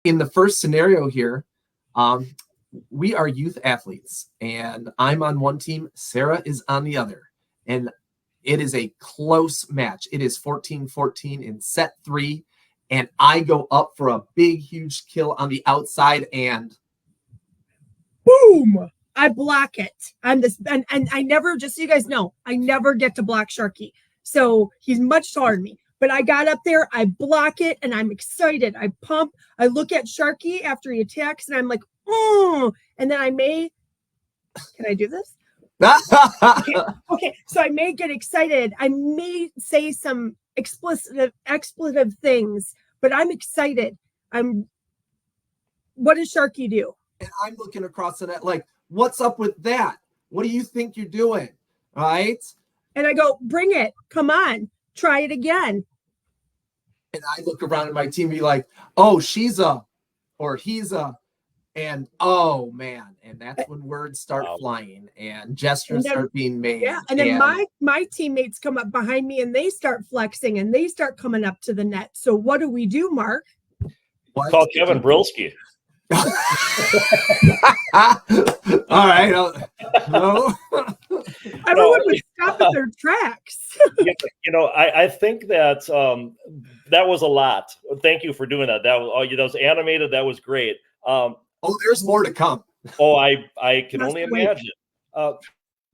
in the first scenario here, we are youth athletes, and I'm on one team, Sarah is on the other, and it is a close match. It is 14-14 in set 3, and I go up for a big, huge kill on the outside, and boom! I block it. I'm this, and I never, just so you guys know, I never get to block Sharky. So he's much taller than me. But I got up there, I block it, and I'm excited. I pump. I look at Sharky after he attacks, and I'm like, oh. And then can I do this? Okay. So I may get excited. I may say some expletive things, but I'm excited. What does Sharky do? And I'm looking across the net like, what's up with that? What do you think you're doing? Right? And I go, bring it. Come on. Try it again. And I look around at my team and be like, oh, she's a, or he's a, and oh man. And that's when words start flying and gestures start being made. Yeah. And then my teammates come up behind me and they start flexing and they start coming up to the net. So what do, Mark? Call Kevin Brilski. All right. No. Everyone would stop at their tracks. I think that that was a lot. Thank you for doing that. That was animated. That was great. There's more to come. I can only imagine. I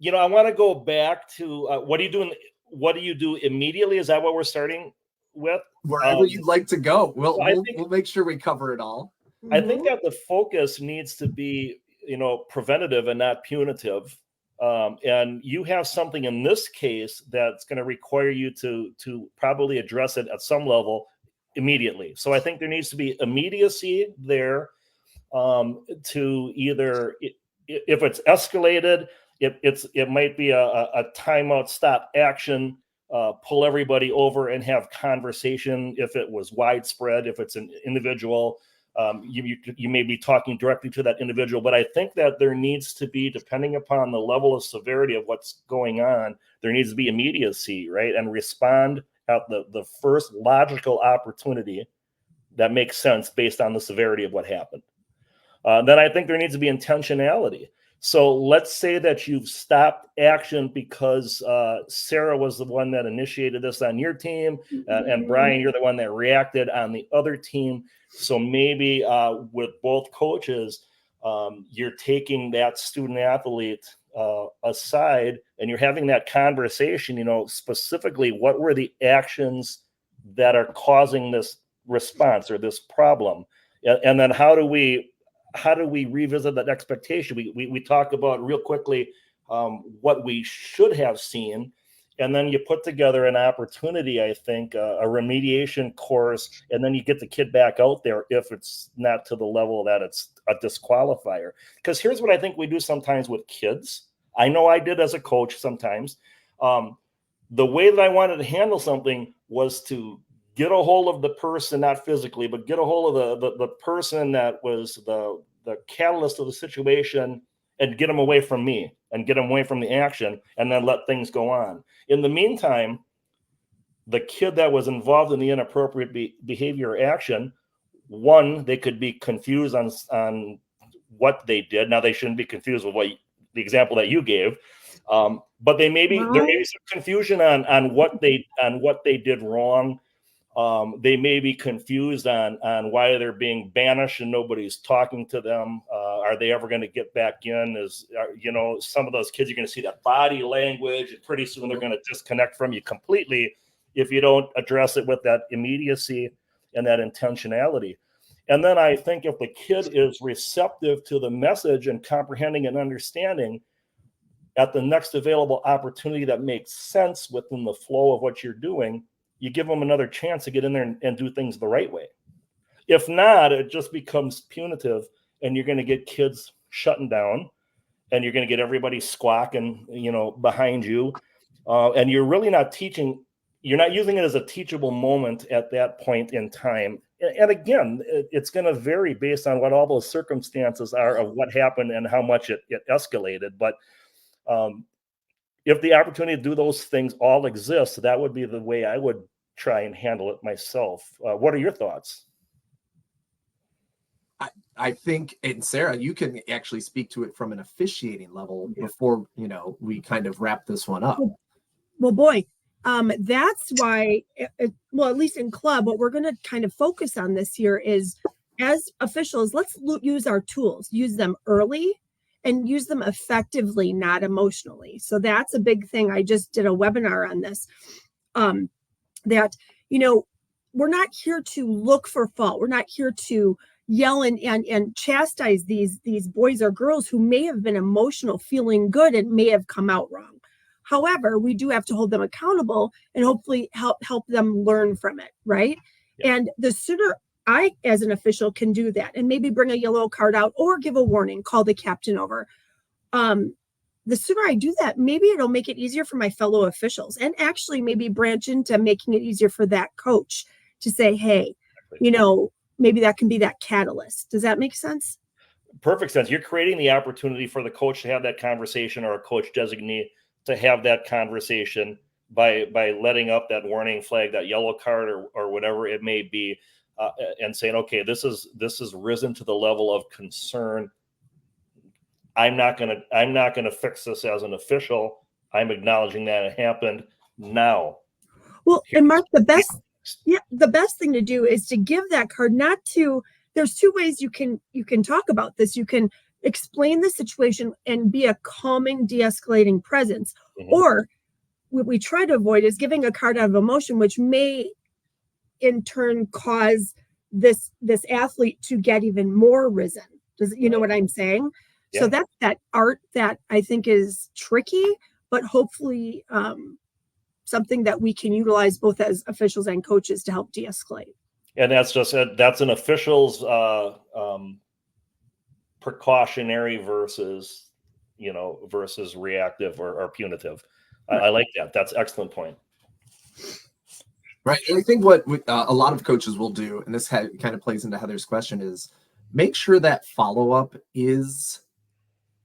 want to go back to what are you doing? What do you do immediately? Is that what we're starting with? Wherever you'd like to go. We'll make sure we cover it all. I think that the focus needs to be, preventative and not punitive. And you have something in this case that's going to require you to probably address it at some level immediately. So I think there needs to be immediacy there to either, if it's escalated, it might be a timeout, stop action, pull everybody over and have conversation. If it was widespread, if it's an individual, you may be talking directly to that individual, but I think that there needs to be, depending upon the level of severity of what's going on, there needs to be immediacy, right? And respond at the first logical opportunity that makes sense based on the severity of what happened. Then I think there needs to be intentionality. So let's say that you've stopped action because Sarah was the one that initiated this on your team, and Brian, you're the one that reacted on the other team. So maybe with both coaches, you're taking that student athlete aside and you're having that conversation, specifically what were the actions that are causing this response or this problem? And then how do we revisit that expectation? We talk about real quickly what we should have seen, and then you put together an opportunity, I think, a remediation course, and then you get the kid back out there if it's not to the level that it's a disqualifier. Because here's what I think we do sometimes with kids. I know I did as a coach sometimes. The way that I wanted to handle something was to get a hold of the person, not physically, but get a hold of the person that was the catalyst of the situation and get them away from me and get them away from the action and then let things go on. In the meantime, the kid that was involved in the inappropriate behavior or action, one, they could be confused on what they did. Now, they shouldn't be confused with the example that you gave, but there may be some confusion on what they did wrong. They may be confused on why they're being banished and nobody's talking to them. Are they ever going to get back in? Some of those kids, you're going to see that body language, and pretty soon they're going to disconnect from you completely if you don't address it with that immediacy and that intentionality. And then I think if the kid is receptive to the message and comprehending and understanding, at the next available opportunity that makes sense within the flow of what you're doing, you give them another chance to get in there and do things the right way. If not, it just becomes punitive, and you're going to get kids shutting down, and you're going to get everybody squawking, behind you. And you're really not teaching. You're not using it as a teachable moment at that point in time. And again, it's going to vary based on what all those circumstances are of what happened and how much it escalated. But if the opportunity to do those things all exists, that would be the way I would try and handle it myself. What are your thoughts? I think, and Sarah, you can actually speak to it from an officiating level before, we kind of wrap this one up. Well, boy, that's why, well, at least in club, what we're going to kind of focus on this year is, as officials, let's use our tools, use them early and use them effectively, not emotionally. So that's a big thing. I just did a webinar on this, that, we're not here to look for fault. We're not here to yell and chastise these boys or girls who may have been emotional, feeling good, and may have come out wrong. However, we do have to hold them accountable and hopefully help them learn from it, right? Yeah. And the sooner I, as an official, can do that and maybe bring a yellow card out or give a warning, call the captain over, the sooner I do that, maybe it'll make it easier for my fellow officials, and actually maybe branch into making it easier for that coach to say, hey, maybe that can be that catalyst. Does that make sense? Perfect sense. You're creating the opportunity for the coach to have that conversation, or a coach designee to have that conversation by letting up that warning flag, that yellow card, or whatever it may be, and saying, okay, this is risen to the level of concern. I'm not gonna fix this as an official. I'm acknowledging that it happened now. Well, and Mark, the best thing to do is to give that card, there's two ways you can talk about this. You can explain the situation and be a calming, de-escalating presence. Mm-hmm. Or what we try to avoid is giving a card out of emotion, which may in turn cause this athlete to get even more risen. Does you know what I'm saying? Yeah. So that's that art that I think is tricky, but hopefully something that we can utilize both as officials and coaches to help de-escalate. And that's an official's precautionary versus reactive or punitive. Right. I like that. That's an excellent point. Right. And I think what a lot of coaches will do, and this kind of plays into Heather's question, is make sure that follow-up is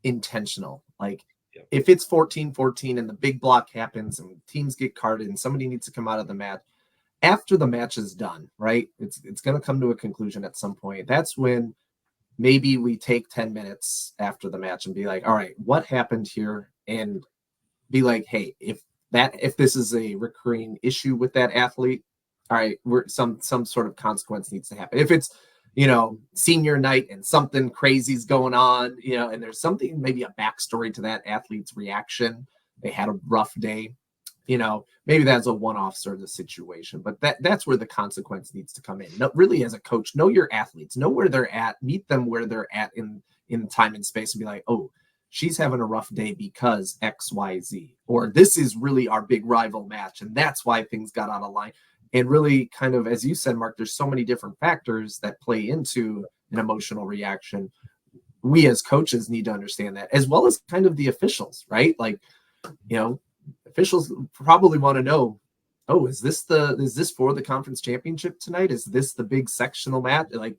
intentional. Like, if it's 14-14 and the big block happens and teams get carded and somebody needs to come out of the match, after the match is done, right? It's going to come to a conclusion at some point. That's when maybe we take 10 minutes after the match and be like, all right, what happened here? And be like, hey, if this is a recurring issue with that athlete, all right, some sort of consequence needs to happen. If it's, senior night and something crazy's going on, and there's something, maybe a backstory to that athlete's reaction. They had a rough day, maybe that's a one-off sort of situation, but that's where the consequence needs to come in. No, really, as a coach, know your athletes, know where they're at, meet them where they're at in time and space, and be like, oh, she's having a rough day because X, Y, Z, or this is really our big rival match, and that's why things got out of line. And really, kind of, as you said, Mark, there's so many different factors that play into an emotional reaction. We as coaches need to understand that, as well as kind of the officials, right? Like, officials probably want to know, oh, is this for the conference championship tonight? Is this the big sectional match? Like,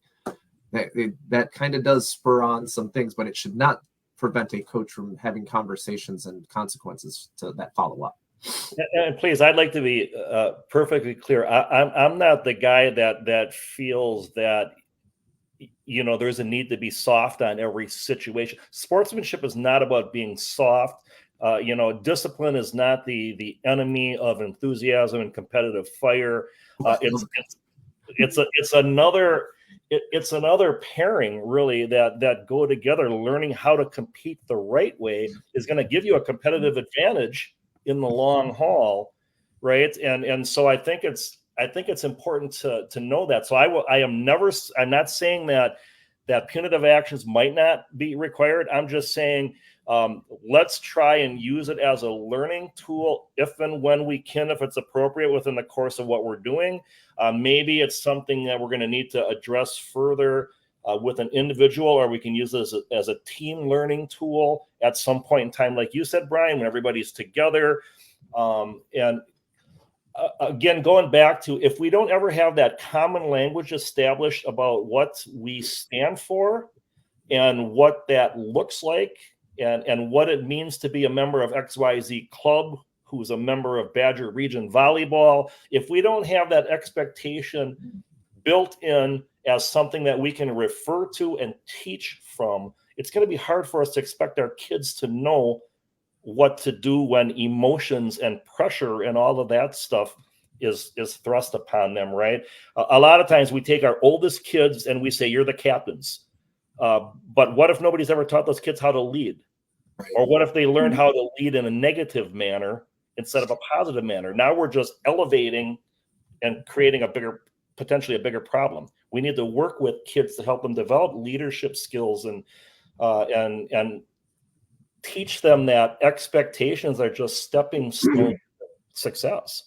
that kind of does spur on some things, but it should not prevent a coach from having conversations and consequences to that follow-up. And please, I'd like to be perfectly clear. I'm not the guy that feels that there's a need to be soft on every situation. Sportsmanship is not about being soft. Discipline is not the enemy of enthusiasm and competitive fire. It's another pairing, really, that go together. Learning how to compete the right way is going to give you a competitive advantage in the long haul, right? And so I think it's important to know that. So I'm not saying that punitive actions might not be required. I'm just saying let's try and use it as a learning tool if and when we can, if it's appropriate within the course of what we're doing. Maybe it's something that we're going to need to address further with an individual, or we can use this as a team learning tool at some point in time, like you said, Brian, when everybody's together. Again, going back to, if we don't ever have that common language established about what we stand for and what that looks like, and what it means to be a member of XYZ Club, who's a member of Badger Region Volleyball, if we don't have that expectation built in as something that we can refer to and teach from, it's going to be hard for us to expect our kids to know what to do when emotions and pressure and all of that stuff is thrust upon them, right? A lot of times we take our oldest kids and we say, you're the captains. But what if nobody's ever taught those kids how to lead? Or what if they learned how to lead in a negative manner instead of a positive manner? Now we're just elevating and creating potentially a bigger problem. We need to work with kids to help them develop leadership skills and teach them that expectations are just stepping stone success.